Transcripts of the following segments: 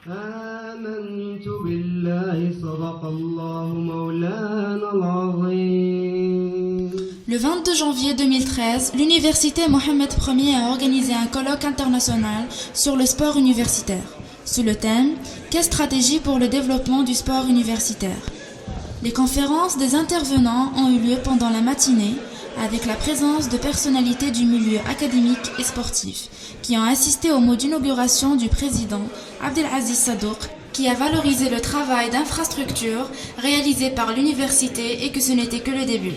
آمنت بالله صدق الله مولانا العظيم. Le 22 janvier 2013, l'université Mohammed Ier a organisé un colloque international sur le sport universitaire, sous le thème « Quelle stratégie pour le développement du sport universitaire ?» Les conférences des intervenants ont eu lieu pendant la matinée, avec la présence de personnalités du milieu académique et sportif, qui ont assisté au mot d'inauguration du président Abdelaziz Sadouk, qui a valorisé le travail d'infrastructure réalisé par l'université et que ce n'était que le début.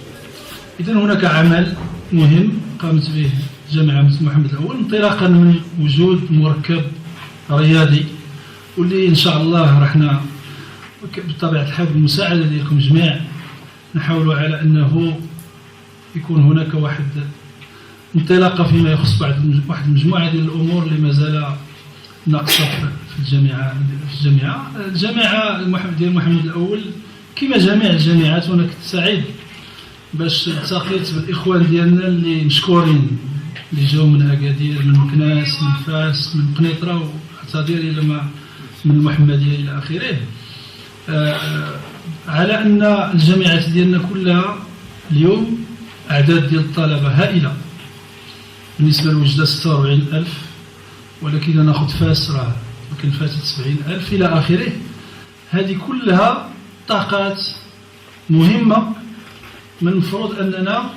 إذن هناك عمل مهم قامت به جامعة محمد الأول انطلاقا من وجود مركب رياضي واللي إن شاء الله رحنا بطبيعة الحال بالمساعدة ديالكم جميع نحاولوا على أنه يكون هناك واحد انطلاقة فيما يخص واحد المجموعة ديال الأمور اللي مازال ناقصة في الجامعة ديال محمد الأول كما جميع الجامعات. وأنا كنت سعيد باش التقيت بالاخوان ديالنا اللي مشكورين اللي جاو من اكادير من مكناس من فاس من قنيطره وحتى دير الى من المحمديه الى اخره، على ان الجامعات ديالنا كلها اليوم اعداد ديال الطلبه هائله. بالنسبه لوجده 46000 ولكن انا ناخذ فاس راه يمكن فاتت 70000 الى اخره. هذه كلها طاقات مهمه من المفروض أننا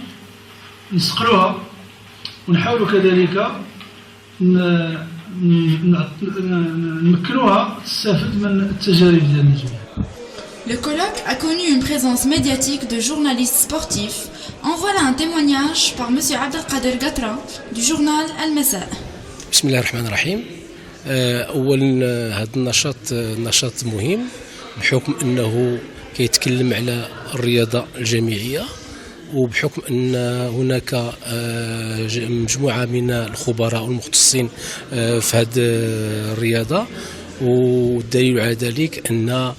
نسقلوها ونحاولوا كذلك نمكنوها تستفد من التجارب ديالنا جميعا. Le colloque a connu une présence médiatique de journalistes sportifs. En voilà un témoignage par M. Abdelkader Gatra du journal Al-Masa. بسم الله الرحمن الرحيم. أولا هذا النشاط مهم بحكم أنه كيتكلم على الرياضة الجامعية، وبحكم أن هناك مجموعة من الخبراء والمختصين في هذه الرياضة، والدليل على ذلك أن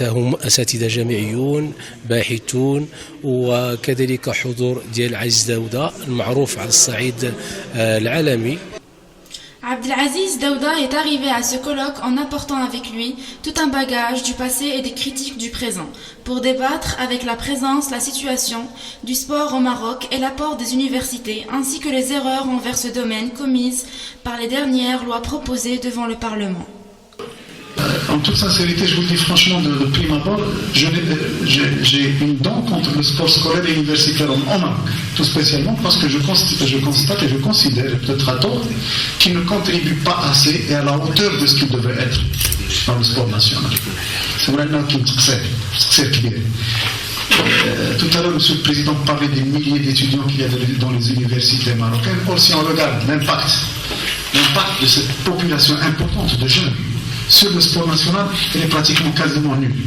هم أساتذة جامعيون باحثون، وكذلك حضور ديال عزيز داودة المعروف على الصعيد العالمي. Abdelaziz Daouda est arrivé à ce colloque en apportant avec lui tout un bagage du passé et des critiques du présent, pour débattre avec la présence, la situation du sport au Maroc et l'apport des universités, ainsi que les erreurs envers ce domaine commises par les dernières lois proposées devant le Parlement. En toute sincérité, je vous le dis franchement, de prime abord, j'ai une dent contre le sport scolaire et universitaire en Maroc, tout spécialement parce que je constate et je considère, peut-être à tort, qu'il ne contribue pas assez et à la hauteur de ce qu'il devait être dans le sport national. C'est vraiment qu'il s'excelle. Tout à l'heure, M. le Président parlait des milliers d'étudiants qu'il y a dans les universités marocaines. Or, si on regarde l'impact de cette population importante de jeunes sur le sport national, elle est pratiquement quasiment nulle.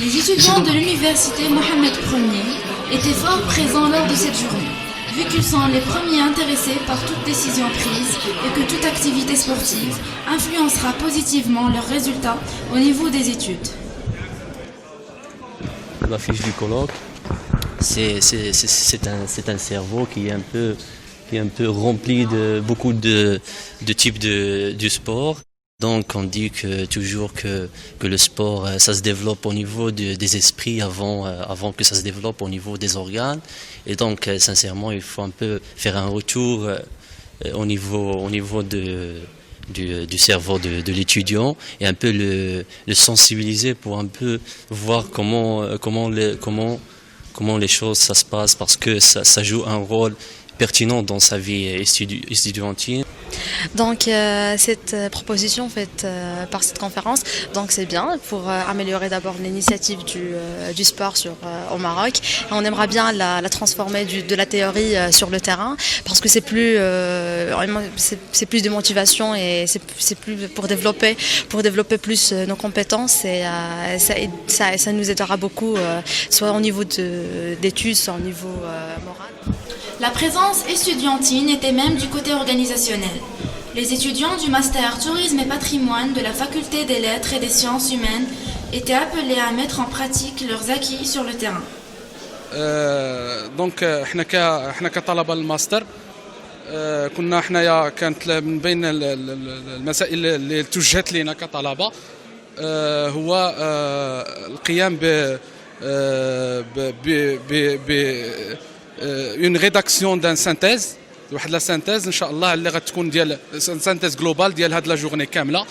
Les étudiants de l'université Mohammed Ier étaient fort présents lors de cette journée, vu qu'ils sont les premiers intéressés par toute décision prise et que toute activité sportive influencera positivement leurs résultats au niveau des études. L'affiche du colloque, c'est un cerveau qui est un peu rempli de beaucoup de types du sport. Donc on dit toujours que le sport ça se développe au niveau des esprits avant que ça se développe au niveau des organes, et donc sincèrement il faut un peu faire un retour au niveau du cerveau de l'étudiant et un peu le sensibiliser pour un peu voir comment les choses ça se passe, parce que ça joue un rôle pertinent dans sa vie étudiantine. Donc cette proposition faite par cette conférence, donc c'est bien pour améliorer d'abord l'initiative du sport au Maroc. Et on aimerait bien la transformer de la théorie sur le terrain, parce que c'est plus de motivation et c'est plus pour développer plus nos compétences, et ça nous aidera beaucoup, soit au niveau d'études, soit au niveau moral. La présence étudiantine était même du côté organisationnel. Les étudiants du Master Tourisme et Patrimoine de la Faculté des Lettres et des Sciences Humaines étaient appelés à mettre en pratique leurs acquis sur le terrain. دونك احنا كطلبه الماستر كنا حنايا كانت من بين المسائل اللي توجهت لنا كطلبه هو القيام ب اون ريداكسيون دان سانتيز واحد لا سانتيز ان شاء الله اللي غتكون ديال سانتيز جلوبال ديال هاد لا جورني كامله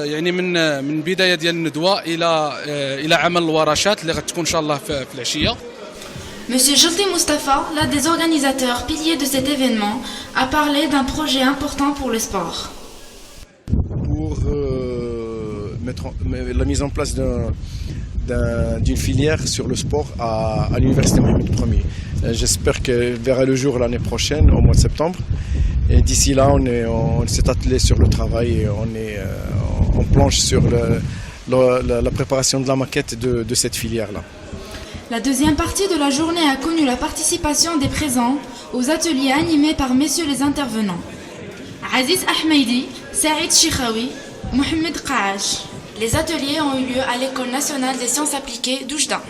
يعني من بدايه ديال الندوه الى عمل الورشات اللي غتكون ان شاء الله في العشيه. Monsieur José Mustafa, l'un des organisateurs piliers de cet événement, a parlé d'un projet important pour le sport. Pour la mise en place d'une filière sur le sport à l'université Mohamed Ier. J'espère qu'elle verra le jour l'année prochaine, au mois de septembre. Et d'ici là, on s'est attelé sur le travail et on planche sur la préparation de la maquette de cette filière-là. La deuxième partie de la journée a connu la participation des présents aux ateliers animés par messieurs les intervenants. Aziz Ahmedi, Saïd Chikhaoui, Mohamed Qaash. Les ateliers ont eu lieu à l'École nationale des sciences appliquées d'Oujda.